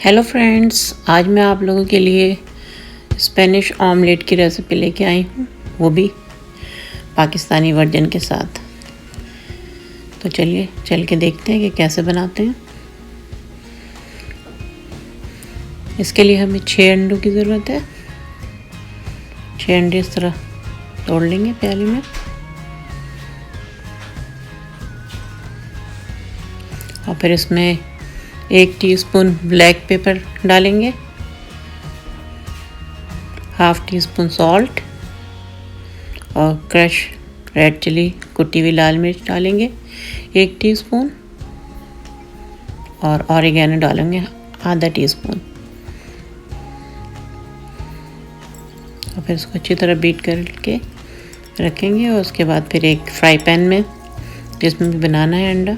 Hello friends, आज मैं आप लोगों के लिए स्पेनिश ऑमलेट की रेसिपी लेके आई हूँ, वो भी पाकिस्तानी वर्जन के साथ। तो चलिए चल के देखते हैं कि कैसे बनाते हैं। इसके लिए हमें 6 अंडों की ज़रूरत है। 6 अंडे इस तरह तोड़ लेंगे प्याली में। और फिर इसमें 1 टीस्पून ब्लैक पेपर डालेंगे, ½ टीस्पून सॉल्ट और क्रश रेड चिली कुटी हुई लाल मिर्च डालेंगे 1 टीस्पून और ऑरिगेनो डालेंगे ½ टीस्पून। और फिर इसको अच्छी तरह बीट करके रखेंगे। और उसके बाद फिर एक फ्राई पैन में जिसमें भी बनाना है अंडा,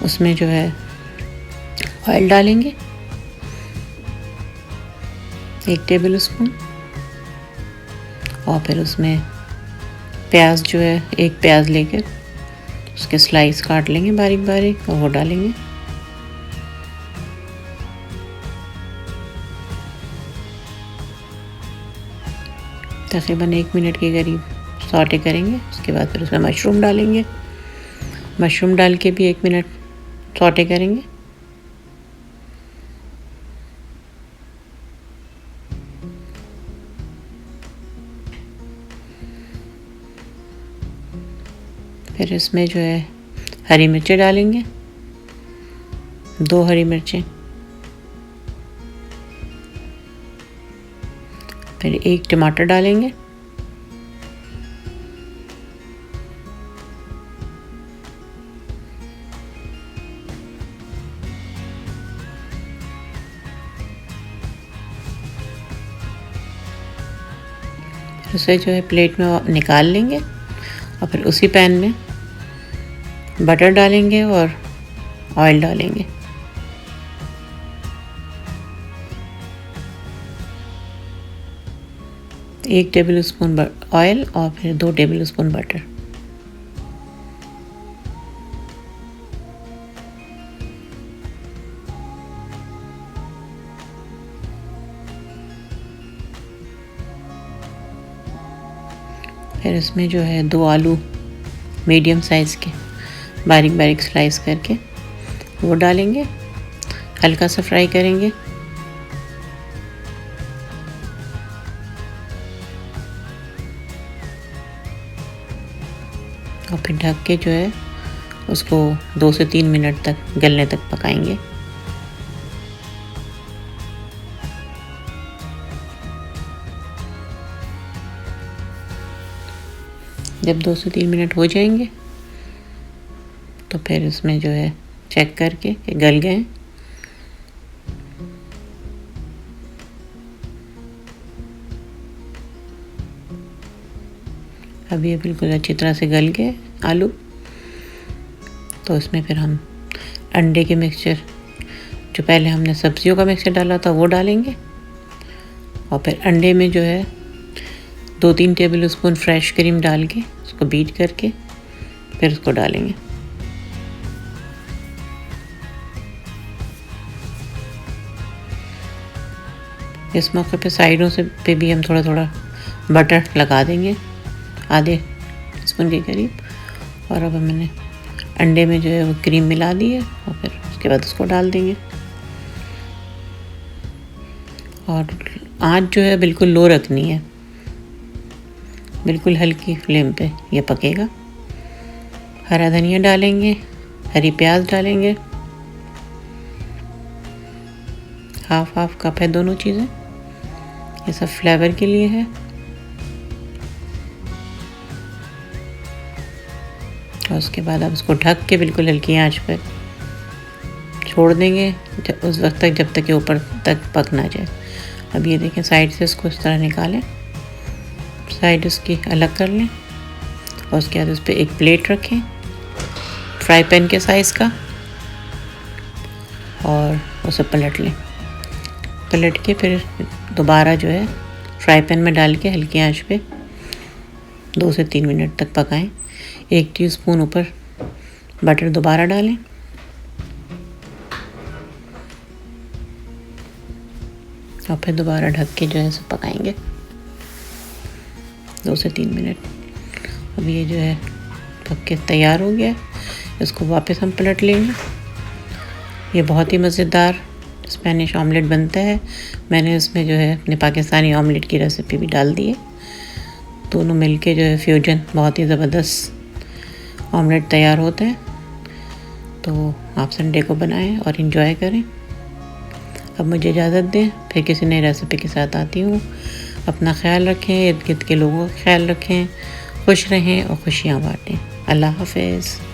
उसमें जो है ऑयल डालेंगे 1 टेबल स्पून। और फिर उसमें प्याज जो है 1 प्याज लेकर उसके स्लाइस काट लेंगे बारीक बारीक और वो डालेंगे। तकरीबन 1 मिनट के करीब सॉटे करेंगे। उसके बाद फिर उसमें मशरूम डालेंगे। मशरूम डाल के भी 1 मिनट सॉटे करेंगे। फिर इसमें जो है हरी मिर्चें डालेंगे, 2 हरी मिर्चें। फिर 1 टमाटर डालेंगे। उसे जो है प्लेट में निकाल लेंगे। और फिर उसी पैन में बटर डालेंगे और ऑयल डालेंगे। एक टेबल स्पून ऑयल और फिर 2 टेबल स्पून बटर। फिर इसमें जो है 2 आलू मीडियम साइज़ के बारीक बारीक स्लाइस करके वो डालेंगे। हल्का सा फ्राई करेंगे। और फिर ढक के जो है उसको 2 से 3 मिनट तक गलने तक पकाएंगे। जब 2 से 3 मिनट हो जाएंगे तो फिर इसमें जो है चेक करके कि गल गए। अब ये बिल्कुल अच्छी तरह से गल गए आलू। तो इसमें फिर हम अंडे के मिक्सचर, जो पहले हमने सब्जियों का मिक्सचर डाला था, वो डालेंगे। और फिर अंडे में जो है 2-3 टेबल स्पून फ्रेश क्रीम डाल के उसको बीट करके फिर उसको डालेंगे। इस मौके पे साइडों से पे भी हम थोड़ा थोड़ा बटर लगा देंगे, ½ स्पून के करीब। और अब मैंने अंडे में जो है वो क्रीम मिला दी है और फिर उसके बाद उसको डाल देंगे। और आँच जो है बिल्कुल लो रखनी है, बिल्कुल हल्की फ्लेम पे ये पकेगा। हरा धनिया डालेंगे, हरी प्याज डालेंगे, हाफ कप है दोनों चीज़ें। ये सब फ्लेवर के लिए है। और उसके बाद आप उसको ढक के बिल्कुल हल्की आंच पर छोड़ देंगे उस वक्त तक जब तक ये ऊपर तक पक ना जाए। अब ये देखें, साइड से इसको इस तरह निकालें, साइड उसकी अलग कर लें। और उसके बाद उस पर एक प्लेट रखें फ्राई पैन के साइज़ का और उसे पलट लें। पलट के फिर दोबारा जो है फ्राई पैन में डाल के हल्की आंच पे 2 से 3 मिनट तक पकाएं। 1 टीस्पून ऊपर बटर दोबारा डालें। और फिर दोबारा ढक के जो है सब पकाएंगे 2 से 3 मिनट। अब ये जो है पक के तैयार हो गया, इसको वापस हम पलट लेंगे। ये बहुत ही मज़ेदार स्पेनिश ऑमलेट बनता है। मैंने इसमें जो है अपने पाकिस्तानी ऑमलेट की रेसिपी भी डाल दी है। दोनों मिलके जो है फ्यूजन बहुत ही ज़बरदस्त ऑमलेट तैयार होते हैं। तो आप संडे को बनाएं और इन्जॉय करें। अब मुझे इजाज़त दें, फिर किसी नई रेसिपी के साथ आती हूँ। अपना ख्याल रखें, इर्द गिर्द के लोगों का ख्याल रखें, खुश रहें और खुशियाँ बाँटें। अल्लाह हाफ़िज़।